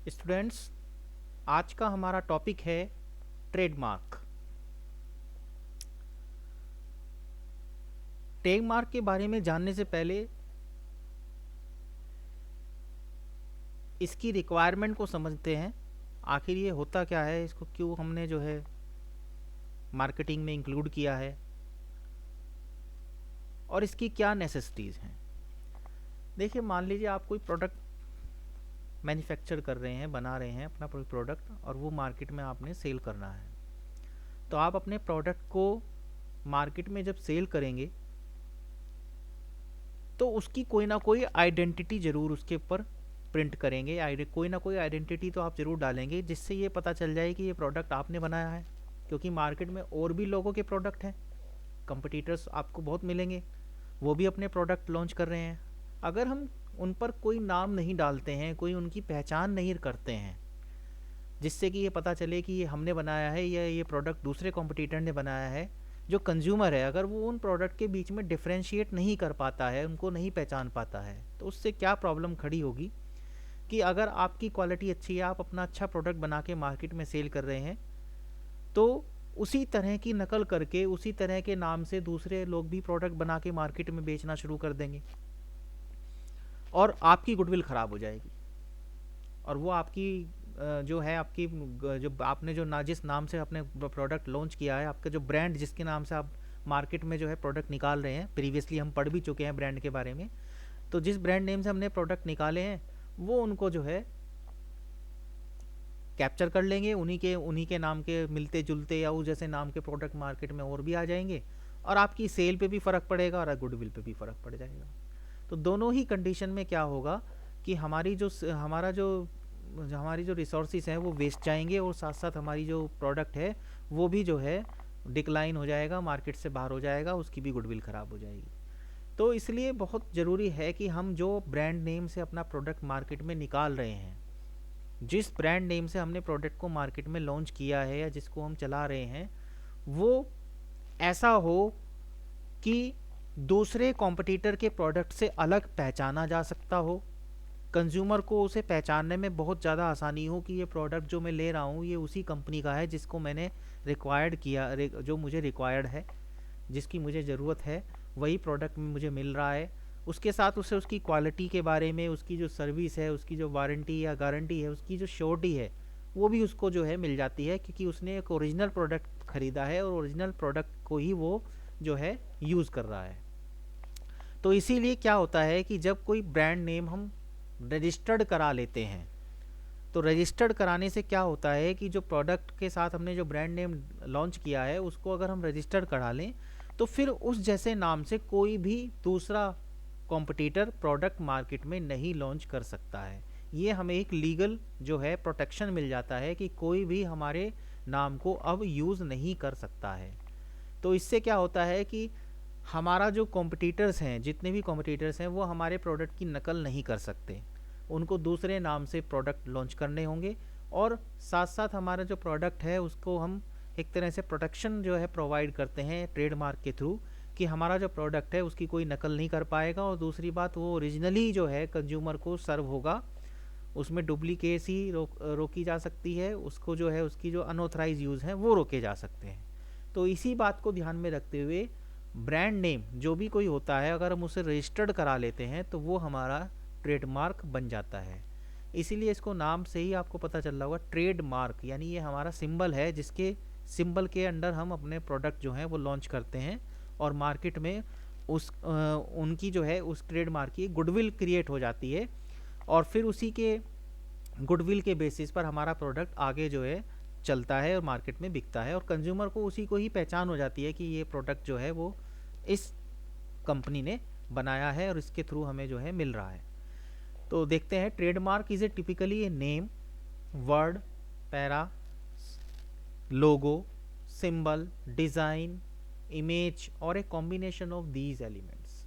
Students, आज का हमारा टॉपिक है ट्रेडमार्क। ट्रेडमार्क के बारे में जानने से पहले इसकी रिक्वायरमेंट को समझते हैं। आखिर ये होता क्या है, इसको क्यों हमने जो है मार्केटिंग में इंक्लूड किया है और इसकी क्या नेसेसिटीज़ हैं। देखिए, मान लीजिए आप कोई प्रोडक्ट मैन्युफैक्चर कर रहे हैं, बना रहे हैं अपना प्रोडक्ट, और वो मार्केट में आपने सेल करना है। तो आप अपने प्रोडक्ट को मार्केट में जब सेल करेंगे तो उसकी कोई ना कोई आइडेंटिटी ज़रूर उसके ऊपर प्रिंट करेंगे। कोई ना कोई आइडेंटिटी तो आप ज़रूर डालेंगे जिससे ये पता चल जाए कि ये प्रोडक्ट आपने बनाया है। क्योंकि मार्केट में और भी लोगों के प्रोडक्ट हैं, कंपटीटर्स आपको बहुत मिलेंगे, वो भी अपने प्रोडक्ट लॉन्च कर रहे हैं। अगर हम उन पर कोई नाम नहीं डालते हैं, कोई उनकी पहचान नहीं करते हैं जिससे कि ये पता चले कि ये हमने बनाया है या ये प्रोडक्ट दूसरे कॉम्पिटिटर ने बनाया है, जो कंज्यूमर है अगर वो उन प्रोडक्ट के बीच में डिफ्रेंशिएट नहीं कर पाता है, उनको नहीं पहचान पाता है, तो उससे क्या प्रॉब्लम खड़ी होगी कि अगर आपकी क्वालिटी अच्छी है, आप अपना अच्छा प्रोडक्ट बना के मार्केट में सेल कर रहे हैं, तो उसी तरह की नकल करके उसी तरह के नाम से दूसरे लोग भी प्रोडक्ट बना के मार्केट में बेचना शुरू कर देंगे और आपकी गुडविल ख़राब हो जाएगी। और वो आपकी जो है आपकी जो आपने जो ना जिस नाम से अपने प्रोडक्ट लॉन्च किया है, आपका जो ब्रांड जिसके नाम से आप मार्केट में जो है प्रोडक्ट निकाल रहे हैं, प्रीवियसली हम पढ़ भी चुके हैं ब्रांड के बारे में। तो जिस ब्रांड नेम से हमने प्रोडक्ट निकाले हैं वो उनको जो है कैप्चर कर लेंगे, उन्हीं के नाम के मिलते जुलते या उस जैसे नाम के प्रोडक्ट मार्केट में और भी आ जाएंगे और आपकी सेल पे भी फ़र्क पड़ेगा और गुडविल पे भी फ़र्क पड़ जाएगा। तो दोनों ही कंडीशन में क्या होगा कि हमारी जो रिसोर्सेज हैं वो वेस्ट जाएंगे और साथ साथ हमारी जो प्रोडक्ट है वो भी जो है डिक्लाइन हो जाएगा, मार्केट से बाहर हो जाएगा, उसकी भी गुडविल ख़राब हो जाएगी। तो इसलिए बहुत ज़रूरी है कि हम जो ब्रांड नेम से अपना प्रोडक्ट मार्केट में निकाल रहे हैं, जिस ब्रांड नेम से हमने प्रोडक्ट को मार्केट में लॉन्च किया है या जिसको हम चला रहे हैं, वो ऐसा हो कि दूसरे कॉम्पिटिटर के प्रोडक्ट से अलग पहचाना जा सकता हो, कंज्यूमर को उसे पहचानने में बहुत ज़्यादा आसानी हो कि ये प्रोडक्ट जो मैं ले रहा हूँ ये उसी कंपनी का है जिसको मैंने रिक्वायर्ड किया, जो मुझे रिक्वायर्ड है, जिसकी मुझे ज़रूरत है, वही प्रोडक्ट मुझे मिल रहा है। उसके साथ उसे उसकी क्वालिटी के बारे में, उसकी जो सर्विस है, उसकी जो वारंटी या गारंटी है, उसकी जो श्योरिटी है, वो भी उसको जो है मिल जाती है क्योंकि उसने एक ओरिजिनल प्रोडक्ट ख़रीदा है और ओरिजिनल प्रोडक्ट को ही वो जो है यूज़ कर रहा है। तो इसीलिए क्या होता है कि जब कोई ब्रांड नेम हम रजिस्टर्ड करा लेते हैं, तो रजिस्टर्ड कराने से क्या होता है कि जो प्रोडक्ट के साथ हमने जो ब्रांड नेम लॉन्च किया है उसको अगर हम रजिस्टर्ड करा लें तो फिर उस जैसे नाम से कोई भी दूसरा कॉम्पिटिटर प्रोडक्ट मार्केट में नहीं लॉन्च कर सकता है। ये हमें एक लीगल जो है प्रोटेक्शन मिल जाता है कि कोई भी हमारे नाम को अब यूज़ नहीं कर सकता है। तो इससे क्या होता है कि हमारा जो कॉम्पिटिटर्स हैं, जितने भी कॉम्पिटिटर्स हैं, वो हमारे प्रोडक्ट की नकल नहीं कर सकते, उनको दूसरे नाम से प्रोडक्ट लॉन्च करने होंगे। और साथ साथ हमारा जो प्रोडक्ट है उसको हम एक तरह से प्रोटेक्शन जो है प्रोवाइड करते हैं ट्रेडमार्क के थ्रू कि हमारा जो प्रोडक्ट है उसकी कोई नकल नहीं कर पाएगा और दूसरी बात वो ओरिजिनली जो है कंज्यूमर को सर्व होगा, उसमें डुप्लीकेसी रोकी जा सकती है, उसको जो है उसकी जो अनऑथराइज यूज़ हैं वो रोके जा सकते हैं। तो इसी बात को ध्यान में रखते हुए ब्रांड नेम जो भी कोई होता है अगर हम उसे रजिस्टर्ड करा लेते हैं तो वो हमारा ट्रेडमार्क बन जाता है। इसीलिए इसको नाम से ही आपको पता चल रहा होगा, ट्रेडमार्क यानी ये हमारा सिंबल है जिसके सिंबल के अंडर हम अपने प्रोडक्ट जो हैं वो लॉन्च करते हैं और मार्केट में उनकी जो है उस ट्रेडमार्क की गुडविल क्रिएट हो जाती है और फिर उसी के गुडविल के बेसिस पर हमारा प्रोडक्ट आगे जो है चलता है और मार्केट में बिकता है और कंज्यूमर को उसी को ही पहचान हो जाती है कि ये प्रोडक्ट जो है वो इस कंपनी ने बनाया है और इसके थ्रू हमें जो है मिल रहा है। तो देखते हैं, trademark is a typically a name, word, para, logo, symbol, design, image और a combination of these elements.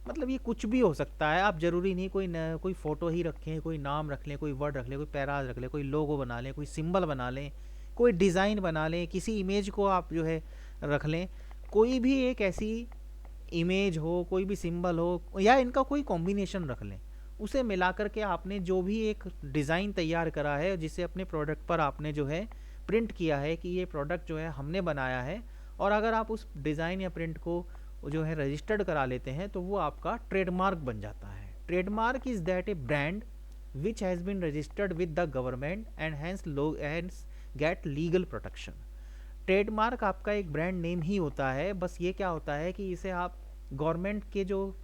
मतलब ये कुछ भी हो सकता है, आप ज़रूरी नहीं कोई फ़ोटो ही रखें, कोई नाम रख लें, कोई वर्ड रख लें, कोई पैराज रख लें, कोई लोगो बना लें, कोई सिंबल बना लें, कोई डिज़ाइन बना लें, किसी इमेज को आप जो है रख लें, कोई भी एक ऐसी इमेज हो, कोई भी सिंबल हो या इनका कोई कॉम्बिनेशन रख लें, उसे मिला करके आपने जो भी एक डिज़ाइन तैयार करा है, जिसे अपने प्रोडक्ट पर आपने जो है प्रिंट किया है कि ये प्रोडक्ट जो है हमने बनाया है, और अगर आप उस डिज़ाइन या प्रिंट को जो है रजिस्टर्ड करा लेते हैं तो वो आपका ट्रेडमार्क बन जाता है। Trademark is that a brand which has been registered with the government and hence get legal protection. Trademark आपका एक ब्रांड नेम ही होता है, बस ये क्या होता है कि इसे आप गवर्नमेंट के जो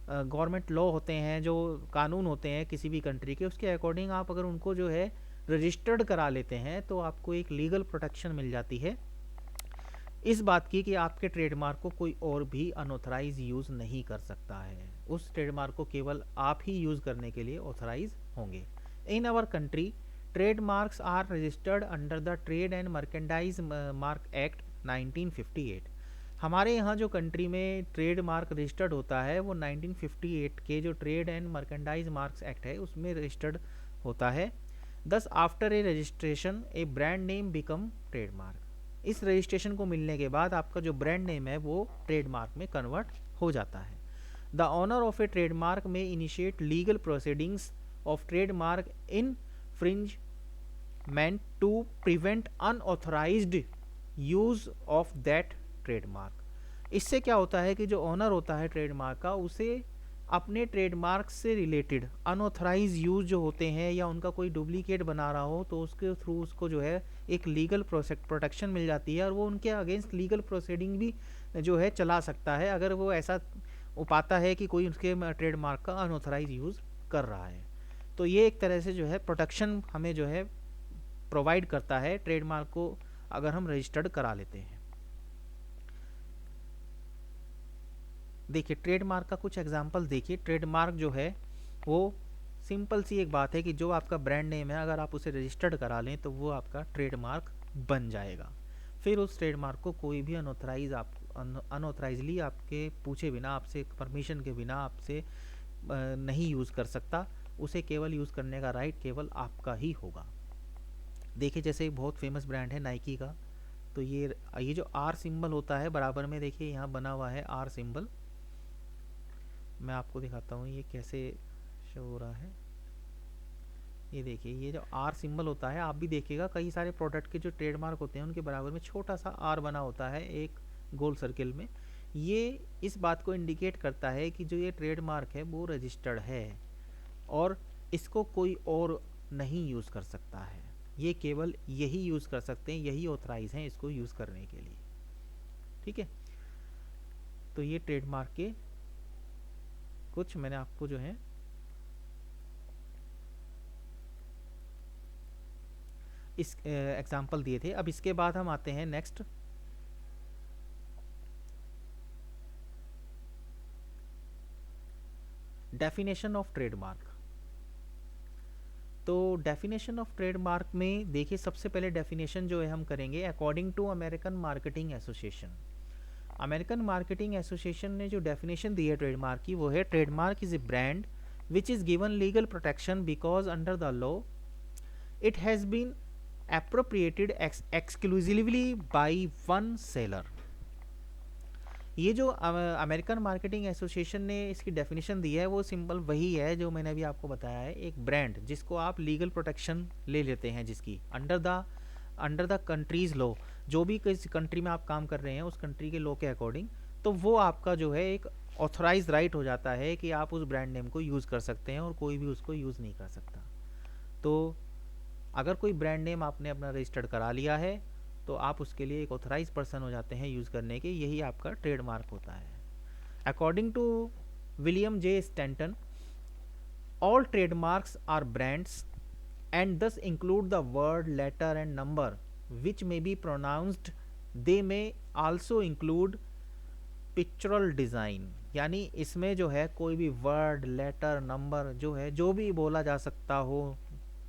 गवर्नमेंट लॉ होते हैं, जो कानून होते हैं किसी भी कंट्री के, उसके अकॉर्डिंग आप अगर उनको जो है रजिस्टर्ड करा लेते हैं तो आपको एक लीगल प्रोटेक्शन मिल जाती है इस बात की कि आपके ट्रेडमार्क को कोई और भी अनऑथराइज यूज़ नहीं कर सकता है। उस ट्रेडमार्क को केवल आप ही यूज़ करने के लिए ऑथराइज होंगे। In our country trademarks are registered under the trade and merchandise mark act 1958। हमारे यहाँ जो कंट्री में ट्रेडमार्क रजिस्टर्ड होता है वो 1958 के जो trade and merchandise marks act है उसमें रजिस्टर्ड होता है। दस after a registration A brand name become trademark. इस रजिस्ट्रेशन को मिलने के बाद आपका जो ब्रांड नेम है वो ट्रेडमार्क में कन्वर्ट हो जाता है। The owner of a trademark may initiate legal proceedings of trademark infringement to prevent unauthorised use of that trademark. इससे क्या होता है कि जो ऑनर होता है ट्रेडमार्क का, उसे अपने ट्रेडमार्क से रिलेटेड अनऑथराइज यूज जो होते हैं या उनका कोई डुप्लीकेट बना रहा हो तो उसके थ्रू उसको जो है एक लीगल प्रोटेक्शन मिल जाती है और वो उनके अगेंस्ट लीगल प्रोसीडिंग भी जो है चला सकता है अगर वो ऐसा पाता है कि कोई उसके ट्रेडमार्क का अनऑथराइज यूज़ कर रहा है। तो ये एक तरह से जो है प्रोटेक्शन हमें जो है प्रोवाइड करता है ट्रेडमार्क को अगर हम रजिस्टर्ड करा लेते हैं। देखिए ट्रेडमार्क का कुछ एग्जांपल देखिए। ट्रेडमार्क जो है वो सिंपल सी एक बात है कि जो आपका ब्रांड नेम है अगर आप उसे रजिस्टर्ड करा लें तो वो आपका ट्रेडमार्क बन जाएगा। फिर उस ट्रेडमार्क को कोई भी अनऑथराइजली आपके पूछे बिना, आपसे परमिशन के बिना आपसे नहीं यूज़ कर सकता। उसे केवल यूज़ करने का राइट केवल आपका ही होगा। देखिए जैसे बहुत फेमस ब्रांड है नाइकी का, तो ये जो आर सिंबल होता है बराबर में देखिए यहाँ बना हुआ है आर सिंबल। मैं आपको दिखाता हूँ ये कैसे शो हो रहा है। ये देखिए ये जो आर सिंबल होता है, आप भी देखिएगा कई सारे प्रोडक्ट के जो ट्रेडमार्क होते हैं उनके बराबर में छोटा सा आर बना होता है एक गोल सर्किल में। ये इस बात को इंडिकेट करता है कि जो ये ट्रेडमार्क है वो रजिस्टर्ड है और इसको कोई और नहीं यूज़ कर सकता है। ये केवल यही यूज़ कर सकते हैं, यही ऑथराइज हैं इसको यूज़ करने के लिए। ठीक है, तो ये ट्रेडमार्क के कुछ मैंने आपको जो है इस एग्जाम्पल दिए थे। अब इसके बाद हम आते हैं नेक्स्ट डेफिनेशन ऑफ ट्रेडमार्क। तो डेफिनेशन ऑफ ट्रेडमार्क में देखिए सबसे पहले डेफिनेशन जो है हम करेंगे according to American marketing association. American marketing association ने जो डेफिनेशन दी है ट्रेडमार्क की वो है trademark is a brand which is given legal protection because under the law it has been appropriated exclusively by one seller। ये जो American marketing association ने इसकी डेफिनेशन दी है वो सिंपल वही है जो मैंने अभी आपको बताया है। एक ब्रांड जिसको आप लीगल प्रोटेक्शन ले लेते हैं, जिसकी अंडर द कंट्रीज़ लॉ, जो भी किस कंट्री में आप काम कर रहे हैं उस कंट्री के लॉ के अकॉर्डिंग, तो वो आपका जो है एक ऑथराइज राइट हो जाता है कि आप उस ब्रांड नेम को यूज़ कर सकते हैं और कोई भी उसको यूज़ नहीं कर सकता। तो अगर कोई ब्रांड नेम आपने अपना रजिस्टर्ड करा लिया है तो आप उसके लिए एक ऑथराइज पर्सन हो जाते हैं यूज़ करने के। यही आपका ट्रेडमार्क होता है। According to William J Stanton, all trademarks are brands and thus include the word, letter and number which may be pronounced. They may also include pictorial design, यानी इसमें जो है कोई भी वर्ड, लेटर, नंबर जो है जो भी बोला जा सकता हो,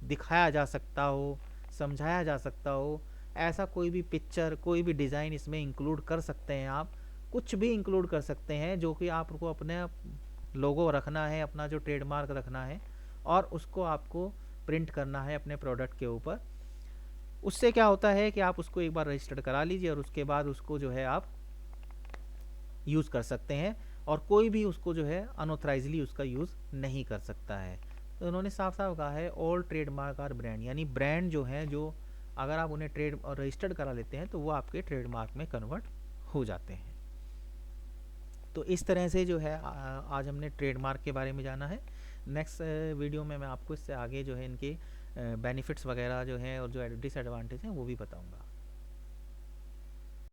दिखाया जा सकता हो, समझाया जा सकता हो, ऐसा कोई भी पिक्चर, कोई भी डिज़ाइन इसमें इंक्लूड कर सकते हैं। आप कुछ भी इंक्लूड कर सकते हैं जो कि आपको अपने लोगो रखना है, अपना जो ट्रेडमार्क रखना है और उसको आपको प्रिंट करना है अपने प्रोडक्ट के ऊपर। उससे क्या होता है कि आप उसको एक बार रजिस्टर्ड करा लीजिए और उसके बाद उसको जो है आप यूज़ कर सकते हैं। और कोई भी उसको जो है अनऑथराइजली उसका यूज़ नहीं कर सकता है। तो उन्होंने साफ साफ कहा है ऑल ट्रेडमार्क आर ब्रांड, यानी ब्रांड जो है, जो अगर आप उन्हें ट्रेड रजिस्टर्ड करा लेते हैं तो वो आपके ट्रेडमार्क में कन्वर्ट हो जाते हैं। तो इस तरह से जो है आज हमने ट्रेडमार्क के बारे में जाना है। नेक्स्ट वीडियो में मैं आपको इससे आगे जो है इनके बेनिफिट्स वगैरह जो हैं और जो डिसएडवांटेज हैं वो भी बताऊंगा।